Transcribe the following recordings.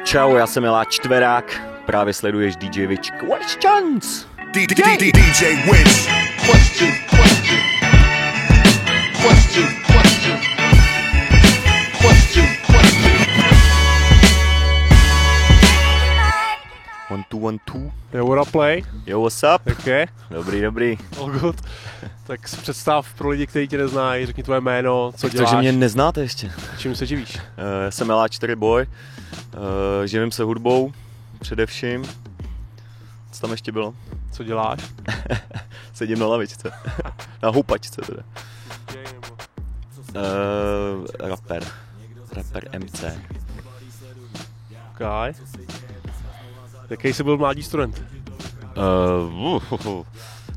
Čau, já jsem Miláč Čtverák, právě sleduješ DJ Witch Questions. DJ Witch. Question. 1, 2, 1, 2. Yo, what up, play? Yo, what's up? Okay. Dobrý. All good. Tak si představ pro lidi, kteří tě neznají, řekni tvoje jméno, co děláš. Takže mě neznáte ještě. Čím se živíš? Já jsem Miláč 4 boy, živím se hudbou, především. Co tam ještě bylo? Co děláš? Sedím na lavičce, na houpačce teda. Rapper MC. Okay. Jaký jsi byl mladý student?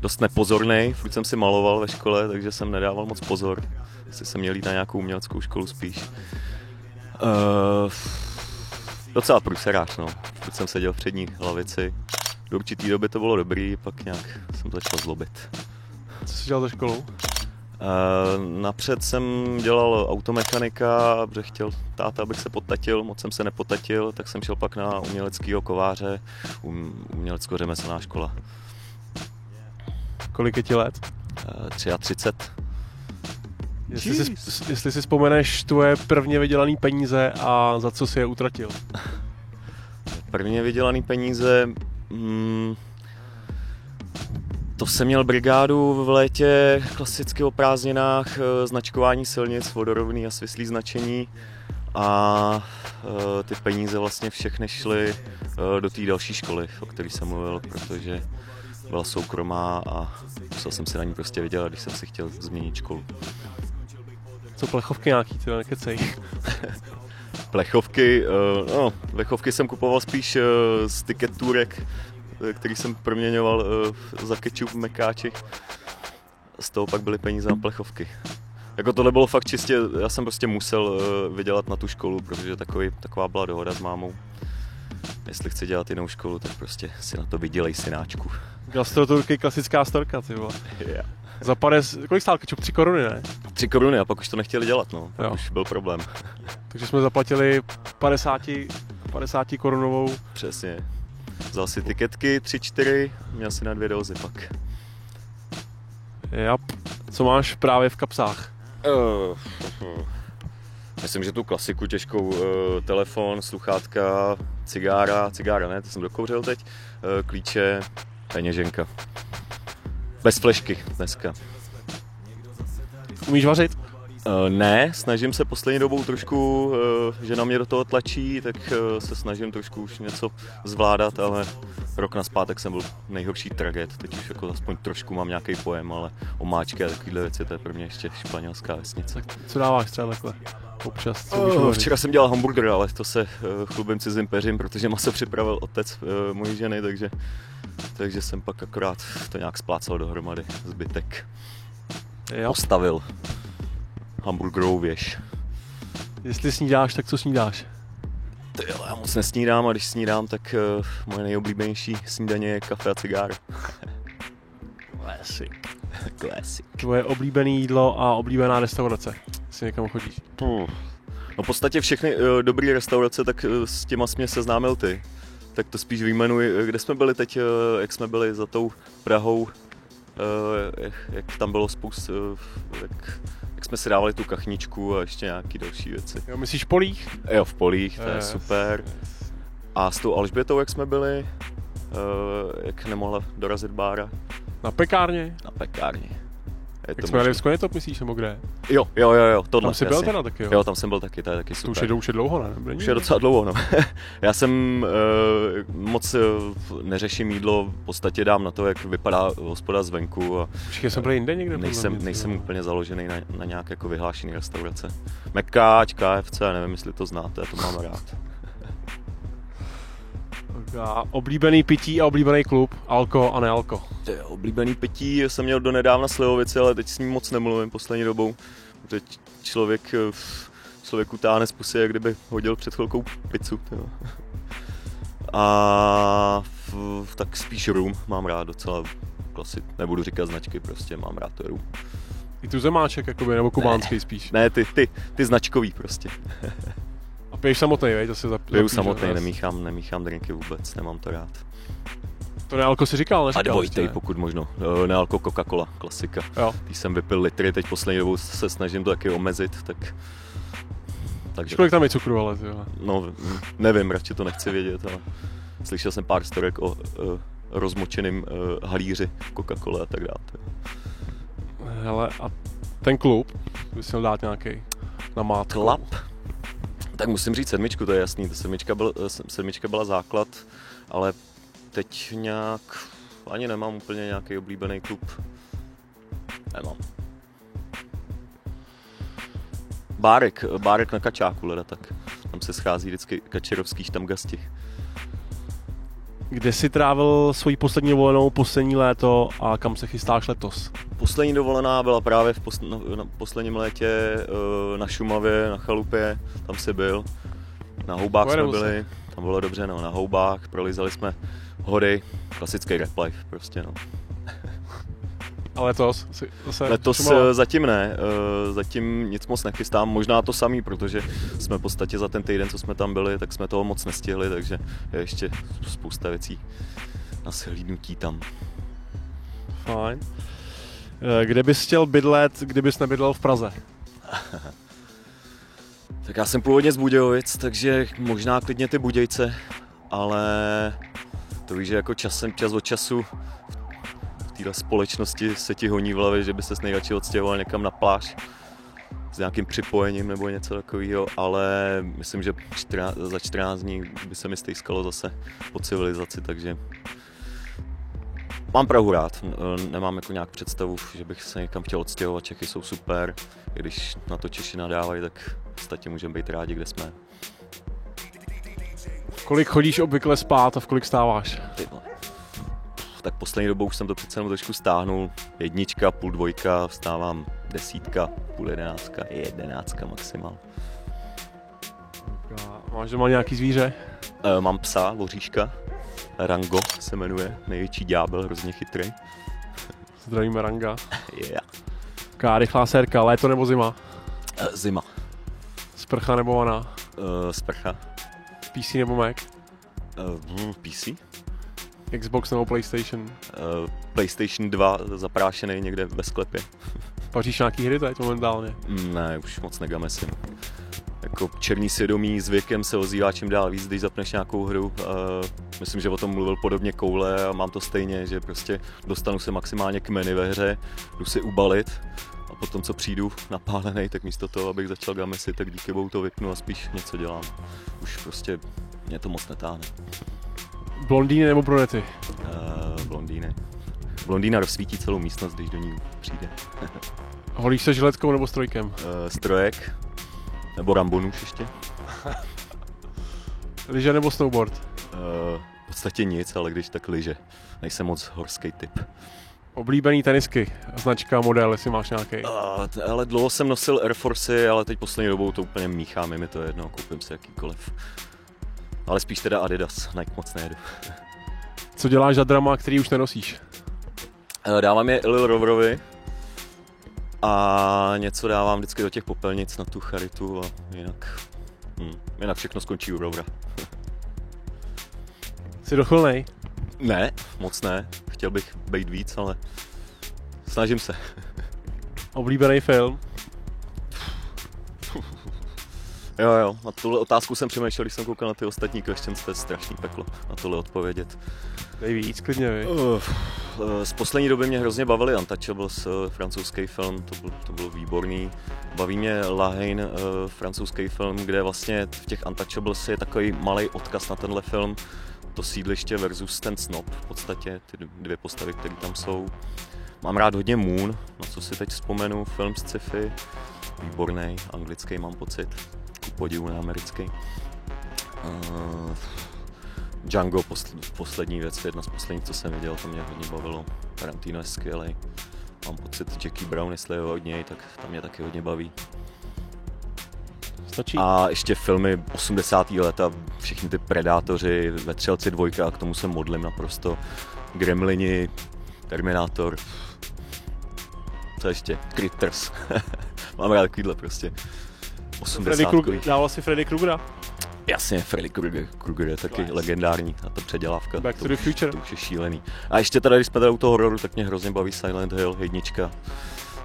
Dost nepozornej, furt jsem si maloval ve škole, takže jsem nedával moc pozor. Jestli jsem měl jít na nějakou uměleckou školu spíš. Docela průserář, no. Furt jsem seděl v přední lavici. Do určitý doby to bylo dobrý, pak nějak jsem začal zlobit. Co jsi dělal za školou? Napřed jsem dělal automechanika, protože chtěl táta, abych se potatil, moc jsem se nepotatil, tak jsem šel pak na uměleckýho kováře, umělecko-řemeslná škola. Kolik je ti let? 33. Jestli si vzpomeneš tvoje prvně vydělané peníze a za co si je utratil? Prvně vydělané peníze... To jsem měl brigádu v létě, klasicky o prázdninách, značkování silnic, vodorovný a svislý značení a ty peníze vlastně všechny šly do té další školy, o které jsem mluvil, protože byla soukromá a musel jsem si na ní prostě vydělat, když jsem si chtěl změnit školu. Co plechovky nějaký, ty nekecej? Plechovky jsem kupoval spíš z tiketůrek, který jsem proměňoval za kečup v mekáči. Z toho pak byly peníze na plechovky. Jako tohle bylo fakt čistě, já jsem prostě musel vydělat na tu školu, protože taková byla dohoda s mámou. Jestli chci dělat jinou školu, tak prostě si na to vydělej, synáčku. Gastroturky, klasická storka, ty vole. Yeah. Za kolik stál kečup? 3 koruny, ne? 3 koruny a pak už to nechtěli dělat, no. Pak už byl problém. Takže jsme zaplatili 50 korunovou. Přesně. Vzal si tiketky 3-4, měl si na 2 dozy pak. Jap. Co máš právě v kapsách? Myslím, že tu klasiku těžkou, telefon, sluchátka, cigára ne, to jsem dokouřil teď, klíče, peněženka. Bez flešky dneska. Umíš vařit? Ne, snažím se poslední dobou trošku, že na mě do toho tlačí, tak se snažím trošku už něco zvládat, ale rok nazpátek jsem byl nejhorší traget, teď už jako aspoň trošku mám nějaký pojem, ale omáčky a takovýhle věci, to je pro mě ještě španělská vesnice. Co dáváš třeba takhle? Občas? Včera jsem dělal hamburger, ale to se chlubím cizím peřím, protože maso připravil otec mojí ženy, takže jsem pak akorát to nějak splácal dohromady, zbytek postavil. Hamburgerovou věž. Jestli snídáš, tak co snídáš? Já moc nesnídám a když snídám, tak moje nejoblíbenější snídaně je kafe a cigára. Classic. Tvoje oblíbené jídlo a oblíbená restaurace? Si někam chodíš? No v podstatě všechny dobré restaurace, tak s těma jsi mě seznámil ty. Tak to spíš vyjmenuji, kde jsme byli teď, jak jsme byli za tou Prahou, jak tam bylo jak jsme si dávali tu kachničku a ještě nějaký další věci. Jo, myslíš v Polích? Jo, v Polích, to je super. A s tou Alžbětou, jak jsme byli, jak nemohla dorazit Bára? Na pekárně? Na pekárně. Jak jsme jeli v Skonetop, myslíš, nebo kde? Jo, tohle. Tam jsi byl teda taky, jo? Jo, tam jsem byl taky, to je taky super. To už je dlouho, ne? Už je docela dlouho, no. Já jsem moc neřeším jídlo, v podstatě dám na to, jak vypadá hospoda zvenku. A Všichni jsem byl jinde někde? Nejsem úplně založený na nějak jako vyhlášený restaurace. Mekáč, KFC, nevím, jestli to znáte, já to mám rád. A oblíbený pití a oblíbený klub, alko a nealko. Oblíbený pití jsem měl do nedávna Slivovice, ale teď s ním moc nemluvím poslední dobou. Teď člověk utáhne z pusy, jak kdyby hodil před chvilkou pizzu. A tak spíš rum mám rád docela. Nebudu říkat značky, prostě mám rád to rum. I tu zemáček, jakoby, nebo kubánský spíš? Ne, ty značkový prostě. A Piješ samotný, veď? To si Piju samotný, nemíchám drinky vůbec, nemám to rád. To nealko si říkal, neříkal? A dvojitej, pokud možno. Nealko Coca-Cola, klasika. Jo. Když jsem vypil litry, teď poslední dobou se snažím to taky omezit, takže... Kolik tam je cukru, ale jo. No, nevím, radši to nechci vědět, ale slyšel jsem pár storek o rozmočeným halíři Coca-Cola a tak dále. Hele, a ten klub, bys měl dát nějaký namátkou. Klub? Tak musím říct sedmičku, to je jasný. Sedmička byla základ, ale teď nějak ani nemám úplně nějaký oblíbený klub. Nemám. Bárek na Kačáku leda, tak tam se schází vždycky kačerovský štamgasti. Kde jsi trávil svoji poslední dovolenou, poslední léto a kam se chystáš letos? Poslední dovolená byla právě na posledním létě na Šumavě, na chalupě, tam si byl. Na Houbách jsme byli, tam bylo dobře, no, na Houbách, prolizali jsme hory, klasický rap life prostě, no. A letos? Letos zatím ne, zatím nic moc nechystám, možná to samý, protože jsme v podstatě za ten týden, co jsme tam byli, tak jsme toho moc nestihli, takže je ještě spousta věcí na shlídnutí tam. Fajn. Kde bys chtěl bydlet, kdybys nebydlel v Praze? Tak já jsem původně z Budějovic, takže možná klidně ty Budějce, ale to víš, že jako čas od času v téhle společnosti se ti honí v hlavě, že by ses nejradši odstěhoval někam na pláž s nějakým připojením nebo něco takového, ale myslím, že za 14 dní by se mi stejskalo zase po civilizaci, takže mám Prahu rád, nemám jako nějak představu, že bych se někam chtěl odstěhovat, Čechy jsou super, i když na to Češi nadávají, tak v podstatě můžeme být rádi, kde jsme. Kolik chodíš obvykle spát a v kolik stáváš? Tak poslední dobou už jsem to přece jenom trošku stáhnul, 1, půl 2, vstávám 10, půl 11, 11 maximál. Máš doma nějaký zvíře? Mám psa, voříška, Rango se jmenuje, největší ďábel, hrozně chytrý. Zdravíme Ranga. Yeah. Taká rychlá sérka, léto nebo zima? Zima. Sprcha nebo vana? Sprcha. PC nebo Mac? PC. Xbox nebo PlayStation? PlayStation 2 zaprášený někde ve sklepě. Paříš nějaký hry teď momentálně? Ne, už moc negamesím. Jako černý svědomí s věkem se ozývá čím dál víc, když zapneš nějakou hru. Myslím, že o tom mluvil podobně Koule a mám to stejně, že prostě dostanu se maximálně k menu ve hře, jdu si ubalit a potom, co přijdu napálenej, tak místo toho, abych začal gamesit, tak díky bohu to vypnu a spíš něco dělám. Už prostě mě to moc netáhne. Blondýny nebo brunety? Blondýny. Blondýna rozsvítí celou místnost, když do ní přijde. Holíš se žiletkou nebo strojkem? Strojek. Nebo Rambonůž ještě. Lyže nebo snowboard? V podstatě nic, ale když tak lyže. Nejsem moc horský typ. Oblíbený tenisky, značka, model, jestli máš nějaký. Ale dlouho jsem nosil Air Force, ale teď poslední dobou to úplně míchám, je mi to jedno, koupím si jakýkoliv. Ale spíš teda Adidas, Nike moc nejedu. Co děláš za drama, který už nenosíš? Dávám je Lil Roverovi a něco dávám vždycky do těch popelnic na tu charitu a jinak všechno skončí u Rovera. Jsi dochvilnej? Ne, moc ne. Chtěl bych být víc, ale snažím se. Oblíbený film? Jo, na tuhle otázku jsem přemýšlel, když jsem koukal na ty ostatní questions, to je strašný peklo na tohle odpovědět. Dej víc, klidně vy. Z poslední doby mě hrozně bavili Untouchables, francouzský film, to bylo výborný. Baví mě La Haine, francouzský film, kde vlastně v těch Untouchables je takový malý odkaz na tenhle film. To sídliště versus ten snob, v podstatě ty dvě postavy, které tam jsou. Mám rád hodně Moon, na co si teď vzpomenu, film z sci-fi, výborný, anglický mám pocit, ku podivu ne americký. Django, poslední věc, jedna z posledních, co jsem viděl, to mě hodně bavilo. Tarantino je skvělej. Mám pocit, Jackie Brown, jestli je od něj, tak tam mě taky hodně baví. Stačí. A ještě filmy 80. leta, všichni ty Predátoři, Vetřelci 2, a k tomu se modlím naprosto. Gremlini, Terminátor, co ještě? Critters. Mám rád takovýhle prostě 80. Dával si Freddy Krugera? Jasně, Freddy Krueger je taky legendární, a ta předělávka. Back to the Future. To už je šílený. A ještě teda, když jsme tady u toho hororu, tak mě hrozně baví Silent Hill 1.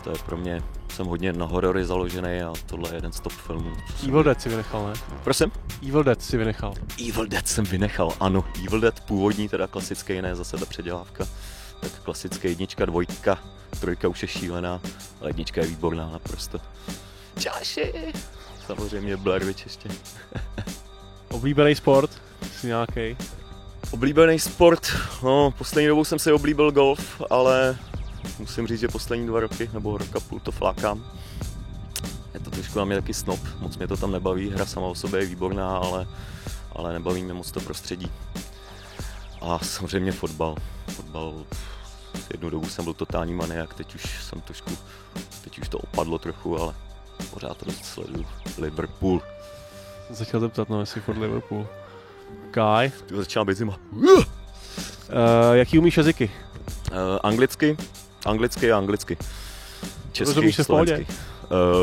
To je pro mě, jsem hodně na horory založený a tohle je jeden z top filmů. Evil Dead si vynechal, ne? Prosím? Evil Dead si vynechal. Evil Dead jsem vynechal, ano. Evil Dead původní, teda klasický, ne zase ta předělávka. Tak klasické 1, 2, 3 už je šílená, ale 1 je výborná naprosto. Čáši! Samozřejmě Blair Witch ještě. Oblíbený sport? Jsi nějaký? Oblíbený sport? No, poslední dobou jsem si oblíbil golf, ale musím říct, že poslední 2 roky, nebo rok a půl to flákám. Je to trošku na mě taky snob, moc mě to tam nebaví, hra sama o sobě je výborná, ale nebaví mě moc to prostředí. A samozřejmě fotbal. Jednu dobu jsem byl totální maniak, teď už to opadlo trochu, ale pořád to dost sleduju. Liverpool. Jsem se chtěl zeptat, no, jestli furt Liverpool. Kaj? Ty začíná být zima. Jaký umíš jazyky? Anglicky a anglicky. Česky, se v pohodě?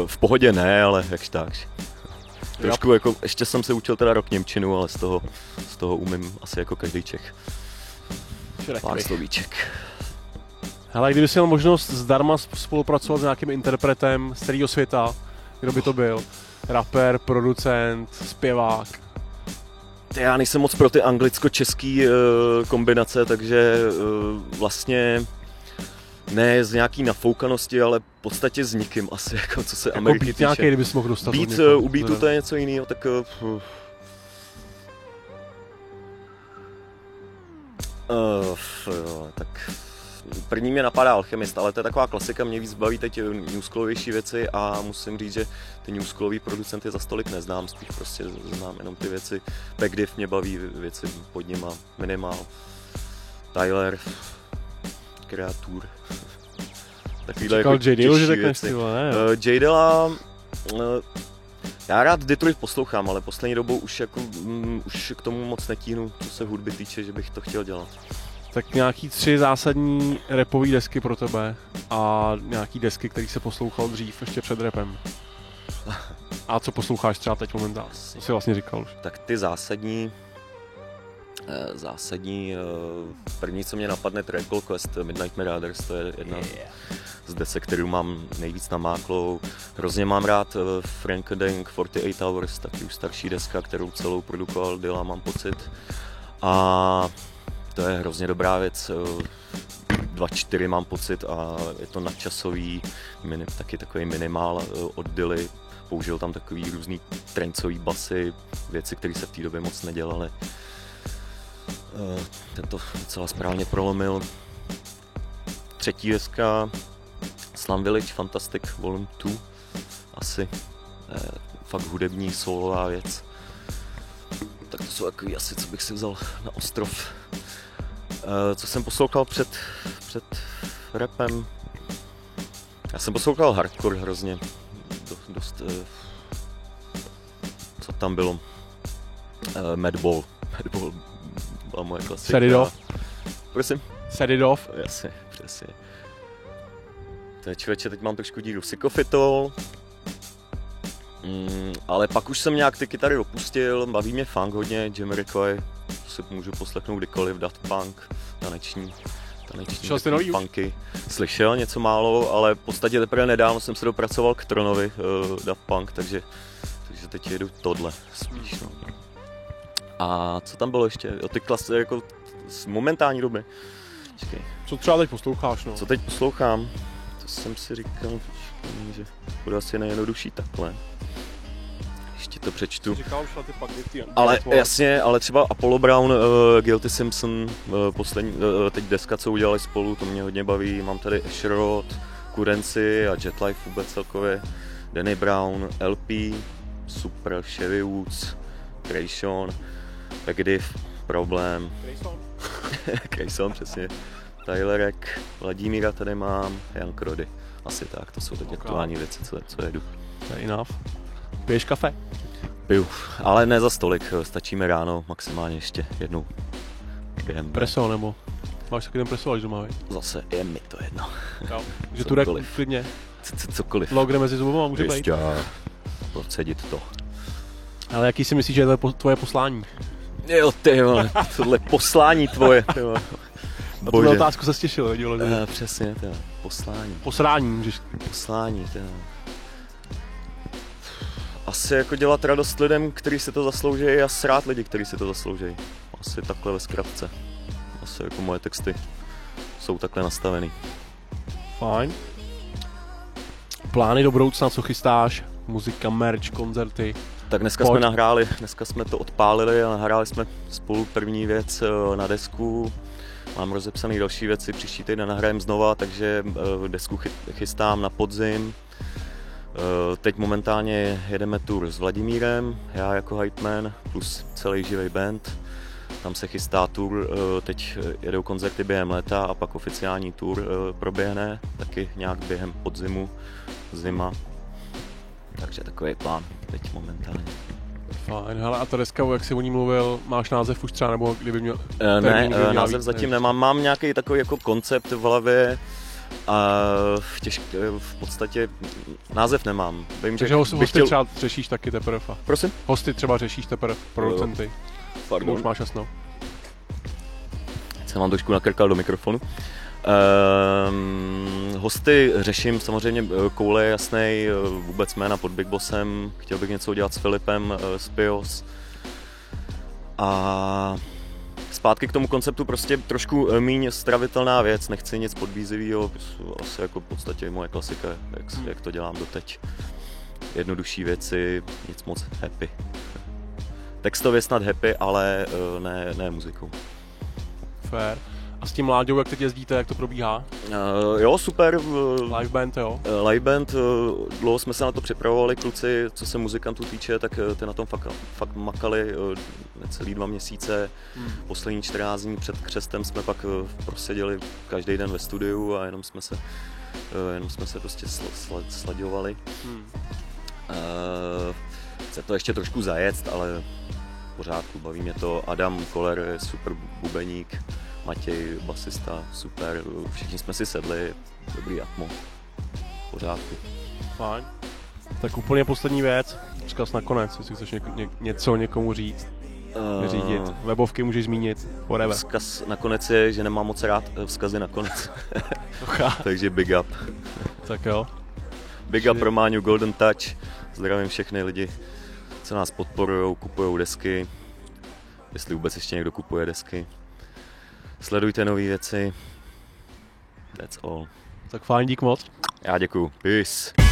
V pohodě ne, ale jakž takž. Trošku jako, ještě jsem se učil teda rok němčinu, ale z toho umím asi jako každý Čech. Pár slovíček. Hele, kdyby jsi měl možnost zdarma spolupracovat s nějakým interpretem z celého světa, kdo by to byl? Rapper, producent, zpěvák? Já nejsem moc pro ty anglicko-český kombinace, takže vlastně ne z nějaký nafoukanosti, ale v podstatě s nikým asi, jako co se Ameriky týče. Nějaký, kdybys mohl dostat U beatu to je něco jiného, tak tak první mě napadá Alchemist, ale to je taková klasika, mě víc baví teď newsclovější věci a musím říct, že ty newsclový producenty za stolik neznám, spíš prostě znám jenom ty věci. Pegdiv mě baví věci pod nima, Minimal, Tyler, Kreatur. Takovýhle jako těžší věci. J-Dilla, já rád Detroit poslouchám, ale poslední dobou už k tomu moc netíhnu, co se hudby týče, že bych to chtěl dělat. Tak nějaký 3 zásadní rapové desky pro tebe a nějaký desky, který se poslouchal dřív, ještě před rapem. A co posloucháš třeba teď momentálně? To jsi vlastně říkal už. Tak ty zásadní, první, co mě napadne, Tribe Called Quest, Midnight Marauders, to je jedna z desek, kterou mám nejvíc namáklou. Hrozně mám rád Frank Dang 48 Hours, taky už starší deska, kterou celou produkoval Dilla, mám pocit. A to je hrozně dobrá věc. 2.4 mám pocit a je to nadčasový, taky takový minimál od Dilly. Použil tam takový různý trencový basy, věci, které se v té době moc nedělaly. Ten to docela správně prolomil. 3. deska Slum Village Fantastic Volume 2, asi fakt hudební solová věc. Tak to jsou takový asi, co bych si vzal na ostrov. Co jsem poslouchal před rapem? Já jsem poslouchal hardcore hrozně. Dost co tam bylo? Madball byla moje klasika. Set It Off? Prosím? Set It Off? Jasně, přesně. Člověče, teď mám trošku díru Psychofitol. Ale pak už jsem nějak ty kytary opustil, baví mě funk hodně, Jamiroquai, si můžu poslechnout kdykoliv, Daft Punk, taneční funky. Slyšel něco málo, ale v podstatě teprve nedávno jsem se dopracoval k Tronovi, Daft Punk, takže teď jedu tohle spíš. No. A co tam bylo ještě? Ty klasy jako z momentální doby. Čekej. Co třeba teď posloucháš? No? Co teď poslouchám? To jsem si říkal, že bude asi nejjednodušší takhle. Ještě to přečtu. Ale jasně, ale třeba Apollo Brown, Guilty Simpson, teď deska, co udělali spolu, to mě hodně baví. Mám tady Asherod, Currency a Jetlife vůbec celkově. Danny Brown, LP, super, Chevy Woods, Grayson, Pegdiv, Problém. Grayson, přesně. Tylerek, Vladimíra tady mám, Jan Krody. Asi tak, to jsou teď aktuální věci, co jedu. To je enough. Piješ kafe? Piju, ale ne za stolik, stačí mi ráno, maximálně ještě jednou. Preso nebo? Máš taky ten preso, až doma, víš? Zase je mi to jedno. Že Turek klidně. Cokoliv. Logre mezi zubama může být. Procedit to. Ale jaký si myslíš, že je to tvoje poslání? Jo, ty vole, tohle poslání tvoje, ty vole. Na tuhle otázku se stěšil, viděl. Přesně, ty vole, poslání. Posrání, můžeš... Poslání, ty vole. Asi jako dělat radost lidem, kteří si to zaslouží, a srát lidi, kteří si to zaslouží. Asi takhle ve zkratce. Asi jako moje texty jsou takhle nastavený. Fajn. Plány do budoucna, co chystáš? Muzika, merch, koncerty? Tak dneska jsme nahráli, dneska jsme to odpálili a nahráli jsme spolu první věc na desku. Mám rozepsané další věci, příští týden nahrajeme znova, takže desku chystám na podzim. Teď momentálně jedeme tour s Vladimírem, já jako hypeman plus celý živý band. Tam se chystá tour, teď jedou koncerty během léta a pak oficiální tour proběhne, taky nějak během podzimu, zima. Takže takový plán teď momentálně. Fajn, hele, a ta deska, jak jsi o ní mluvil, máš název už třeba, nebo kdyby měl... Ne, název zatím nemám, mám nějaký takový jako koncept v hlavě a v podstatě název nemám. Vím, takže hosty chtěl... třeba řešíš taky teprve. Prosím? Hosty třeba řešíš teprve, producenty. Pardon. Už máš jasno. Jsem vám trošku nakrkal do mikrofonu. Hosty řeším, samozřejmě Koule je jasnej, vůbec jména pod Big Bossem, chtěl bych něco udělat s Filipem, z Pios. A zpátky k tomu konceptu, prostě trošku míň stravitelná věc, nechci nic podvízivého, asi jako v podstatě moje klasika, jak to dělám doteď. Jednodušší věci, nic moc happy. Textově snad happy, ale ne muzikou. Fair. A s tím Láďou, jak teď jezdíte, jak to probíhá? Jo, super. Live band, jo? Live band, dlouho jsme se na to připravovali, kluci, co se muzikantů týče, tak ty na tom fakt makali necelý 2 měsíce. Poslední 14 dní před křestem jsme pak proseděli každý den ve studiu a jenom jsme se prostě slaďovali. Chce to ještě trošku zajet, ale v pořádku, baví mě to. Adam Koller je super bubeník, Matěj, basista, super, všichni jsme si sedli, dobrý atmo, v pořádku. Fajn. Tak úplně poslední věc, vzkaz nakonec, jestli chceš něco někomu říct, vyřídit, webovky můžeš zmínit, whatever. Vzkaz nakonec je, že nemám moc rád vzkazy nakonec, takže big up. Tak jo. Big up pro Máňu Golden Touch, zdravím všechny lidi, co nás podporujou, kupujou desky, jestli vůbec ještě někdo kupuje desky. Sledujte nové věci. That's all. Tak fajn, dík moc. Já děkuju. Peace.